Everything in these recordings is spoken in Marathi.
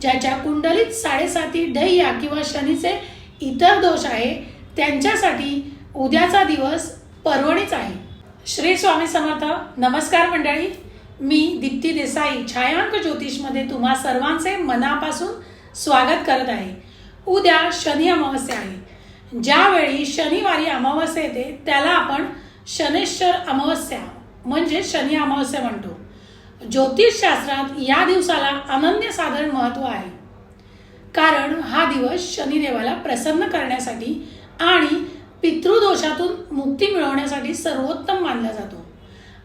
ज्याच्या कुंडलीत 7.5 ढैया किंवा शनीचे इतर दोष आहे त्यांच्यासाठी उद्याचा दिवस पर्वणीच आहे। श्री स्वामी समर्थ। नमस्कार मंडळी, मी दीप्ती देसाई छायांक ज्योतिषमध्ये तुम्हा सर्वांचे मनापासून स्वागत करत आहे। उद्या शनी अमावस्या आहे। ज्यावेळी शनिवारी अमावस्या येते त्याला आपण शनेश्वर अमावस्या म्हणजे शनी अमावस्या म्हणतो। ज्योतिषशास्त्रात या दिवसाला अनन्यसाधारण महत्त्व आहे, कारण हा दिवस शनिदेवाला प्रसन्न करण्यासाठी आणि पितृदोषातून मुक्ती मिळवण्यासाठी सर्वोत्तम मानला जातो।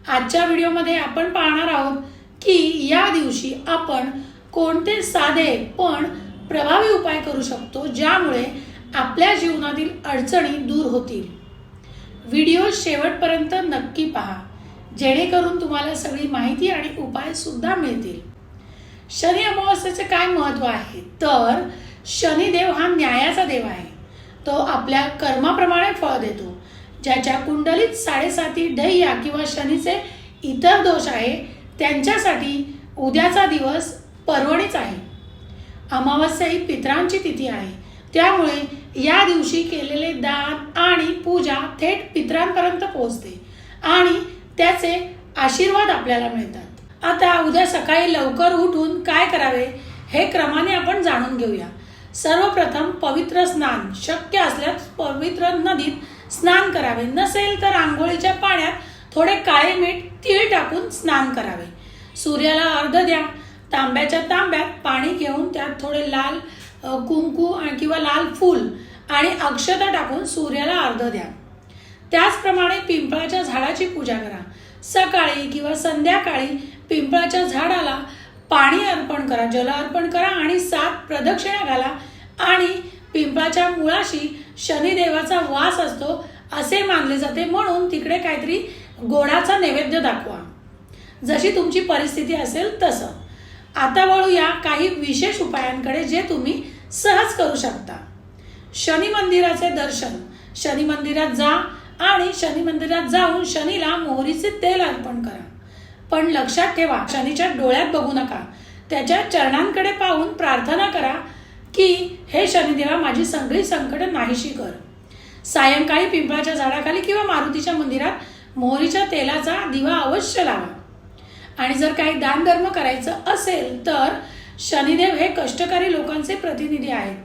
आजच्या व्हिडिओमध्ये आपण पाहणार आहोत की या दिवशी आपण कोणते साधे पण प्रभावी उपाय करू शकतो ज्यामुळे आपल्या जीवनातील अडचणी दूर होतील। व्हिडिओ शेवटपर्यंत नक्की पहा, जेणेकरून तुम्हाला सगळी माहिती आणि उपाय सुद्धा मिळतील। शनी अमावस्येचे काय महत्त्व आहे तर शनिदेव हा न्यायाचा देव आहे। तो आपल्या कर्माप्रमाणे फळ देतो। ज्याच्या कुंडलीत 7.5 ढैया किंवा शनीचे इतर दोष आहे त्यांच्यासाठी उद्याचा दिवस पर्वणीच आहे। अमावस्या ही पितरांची तिथी आहे, त्यामुळे या दिवशी केलेले दान आणि पूजा थेट पितरांपर्यंत पोहोचते आणि त्याचे आशीर्वाद आपल्याला मिळतात। आता उद्या सकाळी लवकर उठून काय करावे हे क्रमाने आपण जाणून घेऊया। सर्वप्रथम पवित्र स्नान, शक्य असल्यास पवित्र नदीत स्नान करावे, नसेल तर आंघोळीच्या पाण्यात थोडे काळे मीठ तीळ टाकून स्नान करावे। सूर्याला अर्घ्य द्या। तांब्याच्या तांब्यात पाणी घेऊन त्यात थोडे लाल कुंकू किंवा लाल फूल आणि अक्षता टाकून सूर्याला अर्घ्य द्या। त्याचप्रमाणे पिंपळाच्या झाडाची पूजा करा। सकाळी किंवा संध्याकाळी पिंपळाच्या झाडाला पाणी अर्पण करा, जल अर्पण करा आणि 7 प्रदक्षिणा घाला। आणि पिंपळाच्या मुळाशी शनिदेवाचा वास असतो असे मानले जाते, म्हणून तिकडे काहीतरी गोडाचा नैवेद्य दाखवा, जशी तुमची परिस्थिती असेल तसं। आता वळूया काही विशेष उपायांकडे जे तुम्ही सहज करू शकता। शनी मंदिराचे दर्शन। शनी मंदिरात जा आणि शनी मंदिरात जाऊन शनीला मोहरीचे तेल अर्पण करा। पण लक्षात ठेवा, शनीच्या डोळ्यात बघू नका, त्याच्या चरणांकडे पाहून प्रार्थना करा की हे शनिदेवा माझी सगळी संकट नाहीशी कर। सायंकाळी पिंपळाच्या झाडाखाली किंवा मारुतीच्या मंदिरात मोहरीच्या तेलाचा दिवा अवश्य लावा। आणि जर काही दानधर्म करायचं असेल तर शनिदेव हे कष्टकरी लोकांचे प्रतिनिधी आहेत,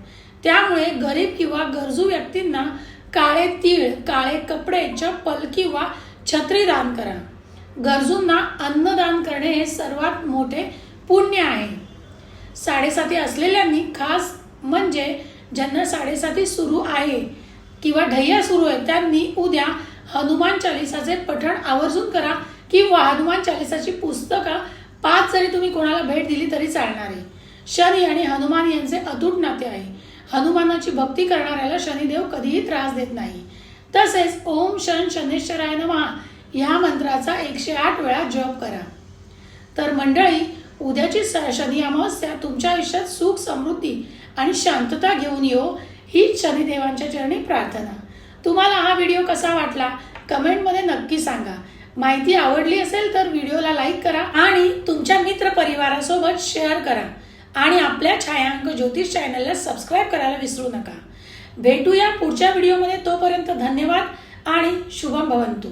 त्यामुळे गरीब किंवा गरजू व्यक्तींना काळे तीळ, काळे कपडे, चप्पल किंवा छत्री दान करा। गरजूंना अन्नदान करणे हे सर्वात मोठे पुण्य आहे। 7.5 असलेल्यांनी, खास म्हणजे ज्यांना 7.5 सुरू आहे किंवा ढैया सुरू आहे, त्यांनी उद्या हनुमान चालिसाचे पठण आवर्जून करा किंवा हनुमान चालिसाची पुस्तकं 5 जरी तुम्ही कोणाला भेट दिली तरी चालणार आहे। शनी आणि हनुमान यांचे अतूट नाते आहे। हनुमानाची भक्ती करणाऱ्याला शनिदेव कधीही त्रास देत नाही। तसेच ओम शन शनेश्वराय नमः या मंत्राचा 108 वेळा जप करा। तर मंडळी, उद्याची शनी अमावस्या तुमच्या आयुष्यात सुख, समृद्धी आणि शांतता घेऊन येऊ हीच शनिदेवांच्या चरणी प्रार्थना। तुम्हाला हा व्हिडिओ कसा वाटला कमेंटमध्ये नक्की सांगा। माहिती आवडली असेल तर व्हिडिओला लाईक करा आणि तुमच्या मित्र परिवारासोबत शेअर करा आणि आपल्या छायांक ज्योतिष चॅनलला सबस्क्राईब करायला विसरू नका। भेटूया पुढच्या व्हिडिओमध्ये, तोपर्यंत धन्यवाद आणि शुभम भवंतु।